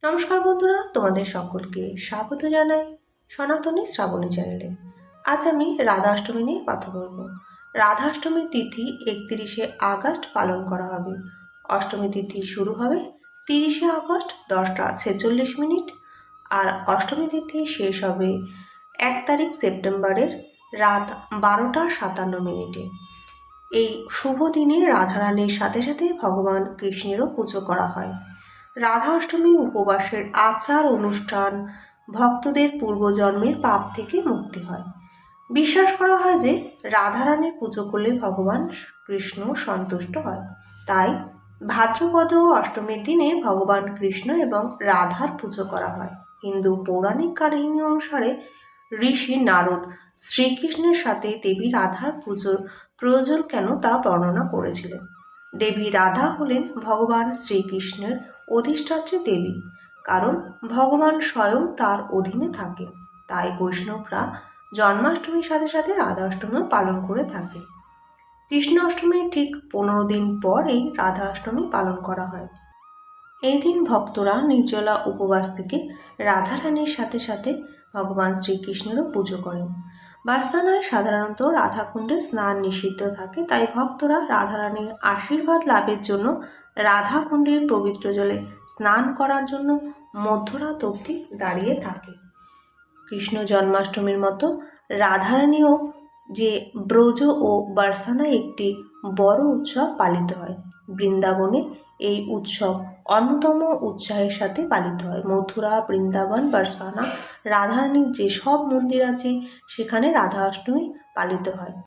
নমস্কার বন্ধুরা, তোমাদের সকলকে স্বাগত জানাই সনাতনী শ্রাবণী চ্যানেলে। আজ আমি রাধাষ্টমী নিয়ে কথা বলবো। রাধাষ্টমীর তিথি 31শে আগস্ট পালন করা হবে। অষ্টমী তিথি শুরু হবে 30শে আগস্ট 10টা 46 মিনিট, আর অষ্টমী তিথি শেষ হবে 1 তারিখ সেপ্টেম্বরের রাত 12টা 57 মিনিটে। এই শুভ দিনে রাধারানীর সাথে সাথে ভগবান কৃষ্ণেরও পুজো করা হয়। রাধা অষ্টমী উপবাসের আচার অনুষ্ঠান ভক্তদের পূর্বজন্মের পাপ থেকে মুক্তি হয়। বিশ্বাস করা হয় যে রাধারানীর পুজো করলে ভগবান কৃষ্ণ সন্তুষ্ট হয়। তাই ভাদ্রপদ অষ্টমীর দিনে ভগবান কৃষ্ণ এবং রাধার পুজো করা হয়। হিন্দু পৌরাণিক কাহিনী অনুসারে ঋষি নারদ শ্রীকৃষ্ণের সাথে দেবী রাধার পুজোর প্রয়োজন কেন তা বর্ণনা করেছিলেন। দেবী রাধা হলেন ভগবান শ্রীকৃষ্ণের অধিষ্ঠাত্রী দেবী, কারণ ভগবান স্বয়ং তার অধীনে থাকেন। তাই বৈষ্ণবরা জন্মাষ্টমীর সাথে সাথে রাধাষ্টমীও পালন করে থাকে। কৃষ্ণ অষ্টমীর ঠিক 15 দিন পরেই রাধাষ্টমী পালন করা হয়। এই দিন ভক্তরা নির্জলা উপবাস থেকে রাধারানীর সাথে সাথে ভগবান শ্রীকৃষ্ণেরও পুজো করেন। বার্সানায় সাধারণত রাধাকুণ্ডে স্নান নিষিদ্ধ থাকে, তাই ভক্তরা রাধারানীর আশীর্বাদ লাভের জন্য রাধাকুণ্ডের পবিত্র জলে স্নান করার জন্য মধ্যরাত অবধি দাঁড়িয়ে থাকে। কৃষ্ণ জন্মাষ্টমীর মতো রাধারানীও যে ব্রজ ও বার্সানায় একটি বড় উৎসব পালিত হয়। বৃন্দাবনে এই উৎসব অন্যতম উৎসাহের সাথে পালিত হয়। মথুরা, বৃন্দাবন, বার্সানা, রাধারানীর যে সব মন্দির আছে সেখানে রাধা অষ্টমী পালিত হয়।